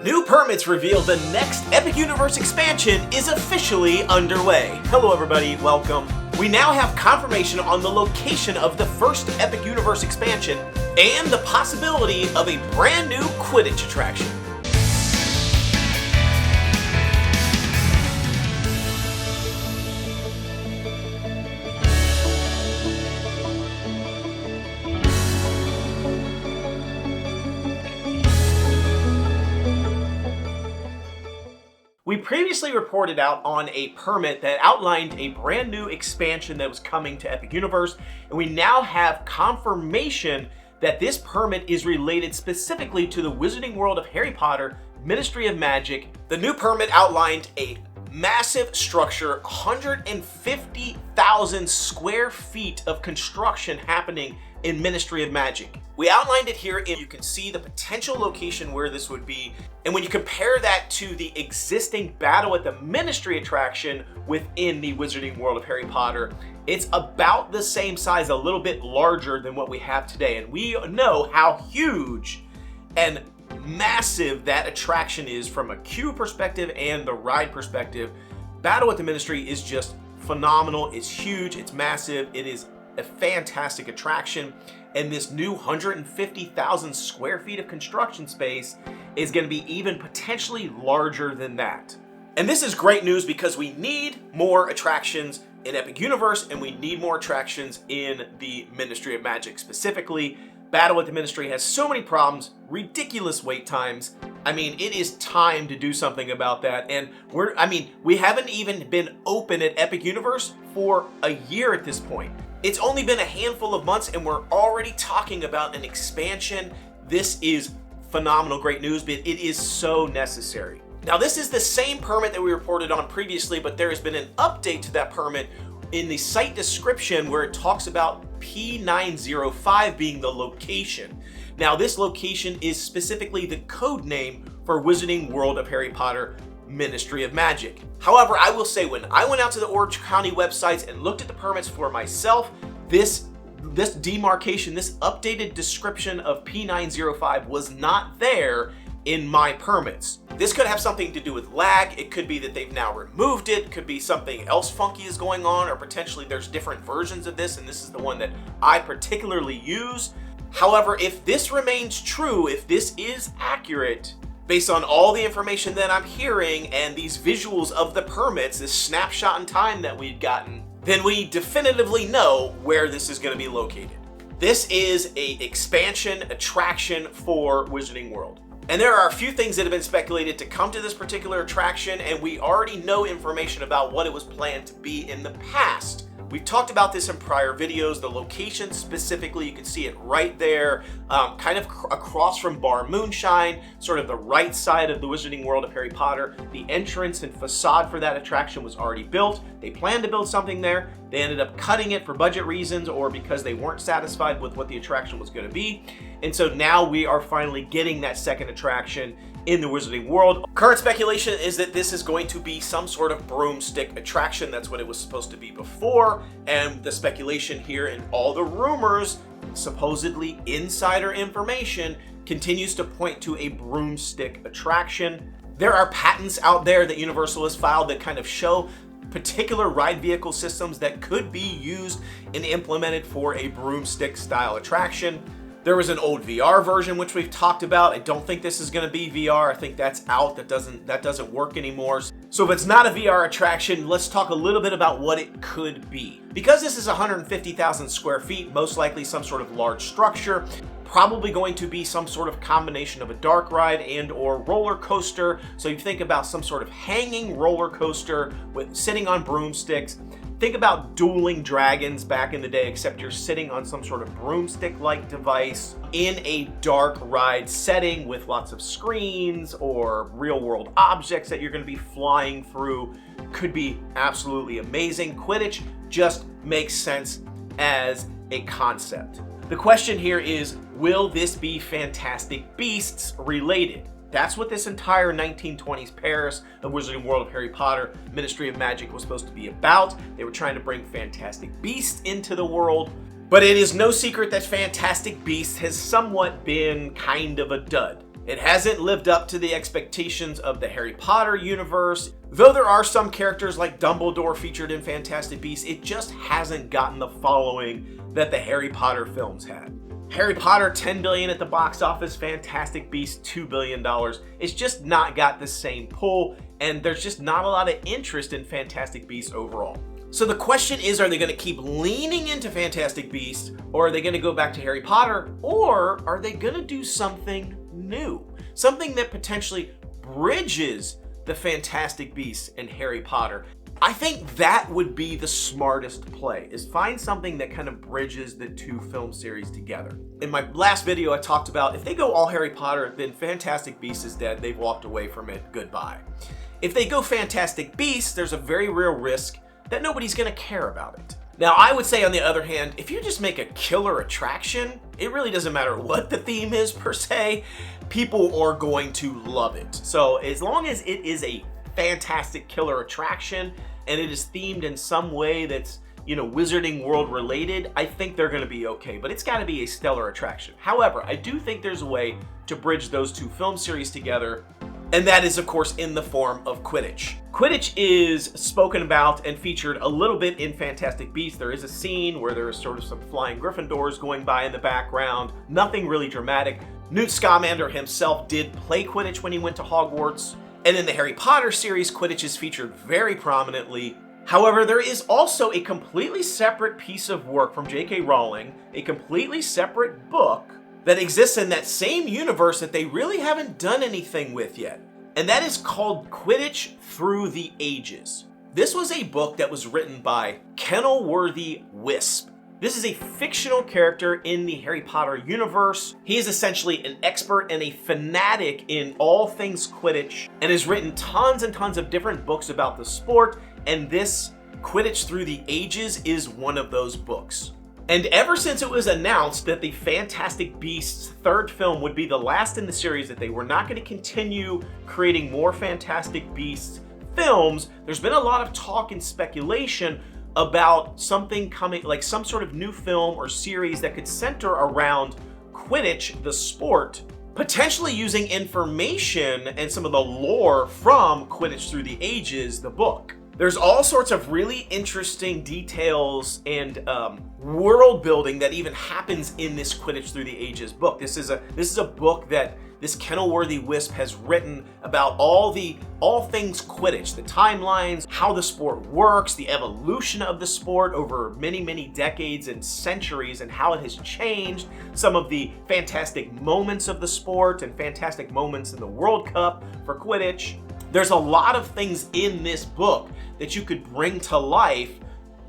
New permits reveal the next Epic Universe expansion is officially underway. Hello everybody, welcome. We now have confirmation on the location of the first Epic Universe expansion and the possibility of a brand new Quidditch attraction. We previously reported out on a permit that outlined a brand new expansion that was coming to Epic Universe, and we now have confirmation that this permit is related specifically to the Wizarding World of Harry Potter, Ministry of Magic. The new permit outlined a massive structure, 150,000 square feet of construction happening in Ministry of Magic. We outlined it here, and you can see the potential location where this would be. And when you compare that to the existing Battle at the Ministry attraction within the Wizarding World of Harry Potter, it's about the same size, a little bit larger than what we have today. And we know how huge and massive that attraction is from a queue perspective and the ride perspective. Battle at the Ministry is just phenomenal. It's huge, it's massive, it is a fantastic attraction, and this new 150,000 square feet of construction space is going to be even potentially larger than that. And this is great news because we need more attractions in Epic Universe, and we need more attractions in the Ministry of Magic specifically. Battle at the Ministry has so many problems, ridiculous wait times. I mean, it is time to do something about that. And we haven't even been open at Epic Universe for a year at this point. It's only been a handful of months and we're already talking about an expansion. This is phenomenal, great news, but it is so necessary. Now, this is the same permit that we reported on previously, but there has been an update to that permit in the site description where it talks about P905 being the location. Now, this location is specifically the code name for Wizarding World of Harry Potter, Ministry of Magic. However, I will say when I went out to the Orange County websites and looked at the permits for myself, this demarcation, this updated description of P905 was not there in my permits. This could have something to do with lag. It could be that they've now removed it. It could be something else funky is going on, or potentially there's different versions of this, and this is the one that I particularly use. However, if this remains true, if this is accurate, based on all the information that I'm hearing and these visuals of the permits, this snapshot in time that we've gotten, then we definitively know where this is going to be located. This is a expansion attraction for Wizarding World. And there are a few things that have been speculated to come to this particular attraction, and we already know information about what it was planned to be in the past. We've talked about this in prior videos. The location specifically, you can see it right there, kind of across from Bar Moonshine, sort of the right side of the Wizarding World of Harry Potter. The entrance and facade for that attraction was already built. They planned to build something there. They ended up cutting it for budget reasons or because they weren't satisfied with what the attraction was going to be. And so now we are finally getting that second attraction in the Wizarding World. Current speculation is that this is going to be some sort of broomstick attraction. That's what it was supposed to be before. And the speculation here and all the rumors, supposedly insider information, continues to point to a broomstick attraction. There are patents out there that Universal has filed that kind of show particular ride vehicle systems that could be used and implemented for a broomstick style attraction. There was an old VR version which we've talked about. I don't think this is going to be VR. I think that's out. That doesn't work anymore. So if it's not a VR attraction, let's talk a little bit about what it could be. Because this is 150,000 square feet, most likely some sort of large structure, probably going to be some sort of combination of a dark ride and or roller coaster. So you think about some sort of hanging roller coaster with sitting on broomsticks. Think about dueling dragons back in the day, except you're sitting on some sort of broomstick-like device in a dark ride setting with lots of screens or real-world objects that you're going to be flying through. Could be absolutely amazing. Quidditch just makes sense as a concept. The question here is, will this be Fantastic Beasts related? That's what this entire 1920s Paris of Wizarding World of Harry Potter, Ministry of Magic was supposed to be about. They were trying to bring Fantastic Beasts into the world. But it is no secret that Fantastic Beasts has somewhat been kind of a dud. It hasn't lived up to the expectations of the Harry Potter universe. Though there are some characters like Dumbledore featured in Fantastic Beasts, it just hasn't gotten the following that the Harry Potter films had. Harry Potter, $10 billion at the box office, Fantastic Beasts, $2 billion. It's just not got the same pull, and there's just not a lot of interest in Fantastic Beasts overall. So the question is, are they going to keep leaning into Fantastic Beasts, or are they going to go back to Harry Potter, or are they going to do something new? Something that potentially bridges the Fantastic Beasts and Harry Potter. I think that would be the smartest play, is find something that kind of bridges the two film series together. In my last video, I talked about if they go all Harry Potter, then Fantastic Beasts is dead. They've walked away from it. Goodbye. If they go Fantastic Beasts, there's a very real risk that nobody's going to care about it. Now, I would say on the other hand, if you just make a killer attraction, it really doesn't matter what the theme is per se, people are going to love it. So as long as it is a fantastic killer attraction and it is themed in some way that's, you know, Wizarding World related, I think they're going to be okay, but it's got to be a stellar attraction. However, I do think there's a way to bridge those two film series together, and that is, of course, in the form of Quidditch. Quidditch is spoken about and featured a little bit in Fantastic Beasts. There is a scene where there is sort of some flying Gryffindors going by in the background. Nothing really dramatic. Newt Scamander himself did play Quidditch when he went to Hogwarts. And in the Harry Potter series, Quidditch is featured very prominently. However, there is also a completely separate piece of work from J.K. Rowling, a completely separate book that exists in that same universe that they really haven't done anything with yet. And that is called Quidditch Through the Ages. This was a book that was written by Kenilworthy Wisp. This is a fictional character in the Harry Potter universe. He is essentially an expert and a fanatic in all things Quidditch and has written tons and tons of different books about the sport, and this Quidditch Through the Ages is one of those books. And ever since it was announced that the Fantastic Beasts third film would be the last in the series, that they were not going to continue creating more Fantastic Beasts films, there's been a lot of talk and speculation about something coming, like some sort of new film or series that could center around Quidditch, the sport, potentially using information and some of the lore from Quidditch Through the Ages, the book. There's all sorts of really interesting details and world building that even happens in this Quidditch Through the Ages book. This is a book that this Kenilworthy Wisp has written about all things Quidditch, the timelines, how the sport works, the evolution of the sport over many, many decades and centuries, and how it has changed, some of the fantastic moments of the sport and fantastic moments in the World Cup for Quidditch. There's a lot of things in this book that you could bring to life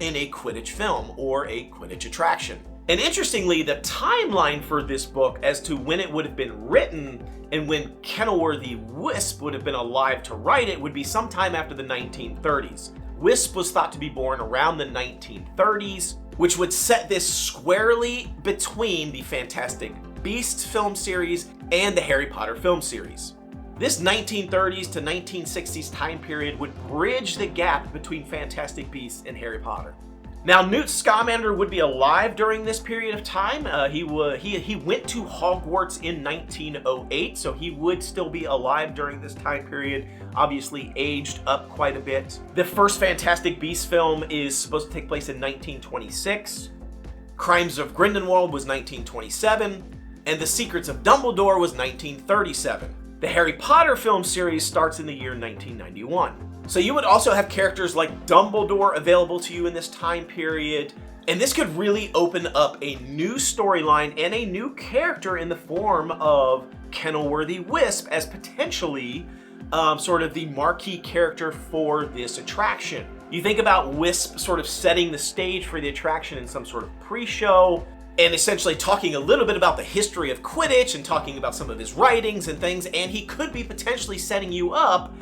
in a Quidditch film or a Quidditch attraction. And interestingly, the timeline for this book as to when it would have been written and when Kenilworthy Wisp would have been alive to write it would be sometime after the 1930s. Wisp was thought to be born around the 1930s, which would set this squarely between the Fantastic Beasts film series and the Harry Potter film series. This 1930s to 1960s time period would bridge the gap between Fantastic Beasts and Harry Potter. Now, Newt Scamander would be alive during this period of time. He went to Hogwarts in 1908, so he would still be alive during this time period, obviously aged up quite a bit. The first Fantastic Beasts film is supposed to take place in 1926. Crimes of Grindelwald was 1927, and The Secrets of Dumbledore was 1937. The Harry Potter film series starts in the year 1991. So you would also have characters like Dumbledore available to you in this time period, and this could really open up a new storyline and a new character in the form of Kenilworthy Wisp as potentially sort of the marquee character for this attraction. You think about Wisp sort of setting the stage for the attraction in some sort of pre-show, and essentially talking a little bit about the history of Quidditch and talking about some of his writings and things, and he could be potentially setting you up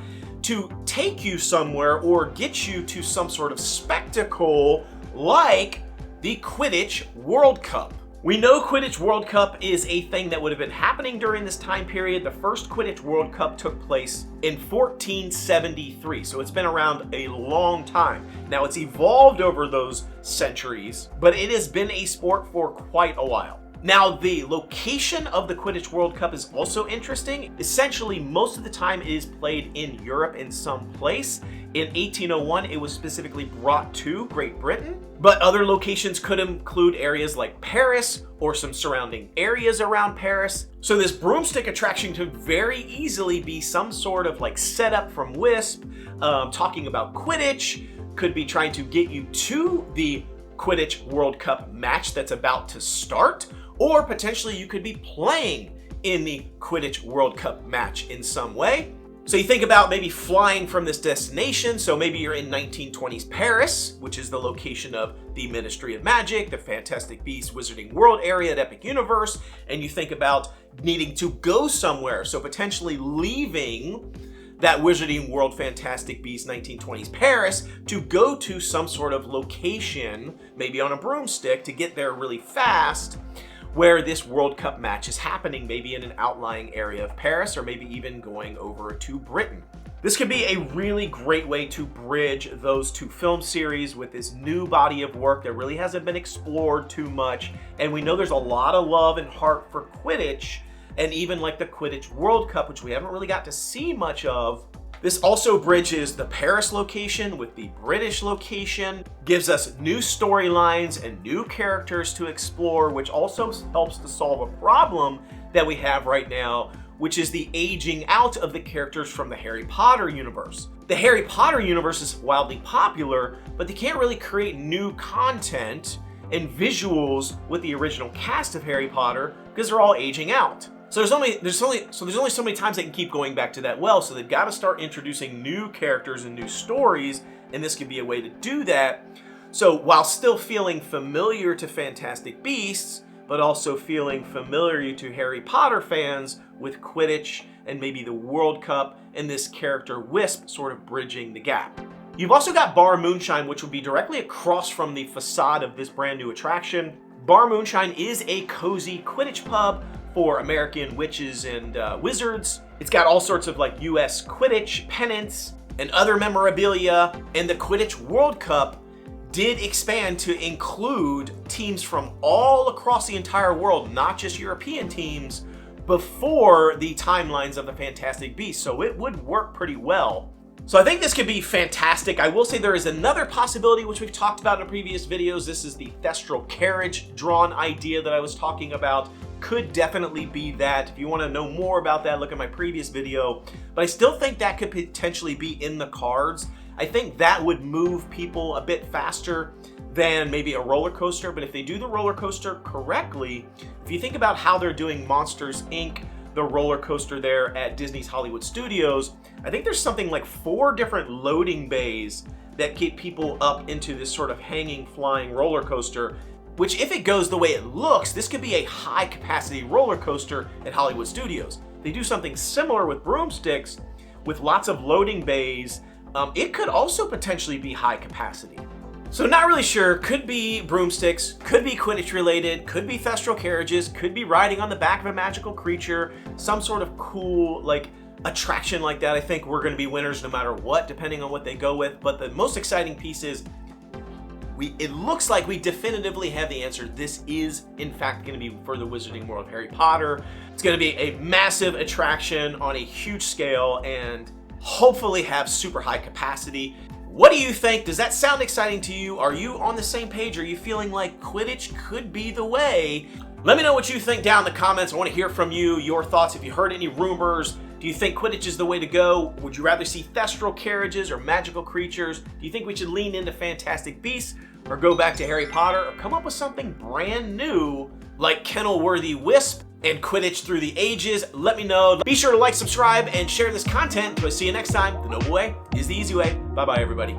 to take you somewhere or get you to some sort of spectacle like the Quidditch World Cup. We know Quidditch World Cup is a thing that would have been happening during this time period. The first Quidditch World Cup took place in 1473, so it's been around a long time. Now, it's evolved over those centuries, but it has been a sport for quite a while. Now, the location of the Quidditch World Cup is also interesting. Essentially, most of the time it is played in Europe in some place. In 1801, it was specifically brought to Great Britain, but other locations could include areas like Paris or some surrounding areas around Paris. So this broomstick attraction could very easily be some sort of like setup from Wisp, talking about Quidditch, could be trying to get you to the Quidditch World Cup match that's about to start, or potentially you could be playing in the Quidditch World Cup match in some way. So you think about maybe flying from this destination, so maybe you're in 1920s Paris, which is the location of the Ministry of Magic, the Fantastic Beasts Wizarding World area at Epic Universe, and you think about needing to go somewhere, so potentially leaving that Wizarding World Fantastic Beasts 1920s Paris to go to some sort of location, maybe on a broomstick, to get there really fast, where this World Cup match is happening, maybe in an outlying area of Paris, or maybe even going over to Britain. This could be a really great way to bridge those two film series with this new body of work that really hasn't been explored too much, and we know there's a lot of love and heart for Quidditch, and even like the Quidditch World Cup, which we haven't really got to see much of. This also bridges the Paris location with the British location, gives us new storylines and new characters to explore, which also helps to solve a problem that we have right now, which is the aging out of the characters from the Harry Potter universe. The Harry Potter universe is wildly popular, but they can't really create new content and visuals with the original cast of Harry Potter because they're all aging out. So there's only so many times they can keep going back to that well, so they've got to start introducing new characters and new stories, and this could be a way to do that. So while still feeling familiar to Fantastic Beasts, but also feeling familiar to Harry Potter fans with Quidditch and maybe the World Cup and this character Wisp sort of bridging the gap. You've also got Bar Moonshine, which would be directly across from the facade of this brand new attraction. Bar Moonshine is a cozy Quidditch pub for American witches and wizards. It's got all sorts of like US Quidditch pennants and other memorabilia, and the Quidditch World Cup did expand to include teams from all across the entire world, not just European teams, before the timelines of the Fantastic Beasts, so it would work pretty well. So I think this could be fantastic. I will say there is another possibility which we've talked about in previous videos. This is the Thestral carriage drawn idea that I was talking about. Could definitely be that. If you want to know more about that, look at my previous video. But I still think that could potentially be in the cards. I think that would move people a bit faster than maybe a roller coaster. But if they do the roller coaster correctly, if you think about how they're doing Monsters, Inc., the roller coaster there at Disney's Hollywood Studios, I think there's something like 4 different loading bays that get people up into this sort of hanging, flying roller coaster, which if it goes the way it looks, this could be a high capacity roller coaster at Hollywood Studios. They do something similar with broomsticks with lots of loading bays. It could also potentially be high capacity. So not really sure, could be broomsticks, could be Quidditch related, could be Thestral carriages, could be riding on the back of a magical creature, some sort of cool like attraction like that. I think we're gonna be winners no matter what, depending on what they go with. But the most exciting piece is it looks like we definitively have the answer. This is, in fact, going to be for the Wizarding World of Harry Potter. It's going to be a massive attraction on a huge scale and hopefully have super high capacity. What do you think? Does that sound exciting to you? Are you on the same page? Are you feeling like Quidditch could be the way? Let me know what you think down in the comments. I want to hear from you, your thoughts. If you heard any rumors, do you think Quidditch is the way to go? Would you rather see Thestral carriages or magical creatures? Do you think we should lean into Fantastic Beasts or go back to Harry Potter, or come up with something brand new like kennel-worthy Wisp and Quidditch through the ages? Let me know. Be sure to like, subscribe, and share this content. So I see you next time. The noble way is the easy way. Bye-bye, everybody.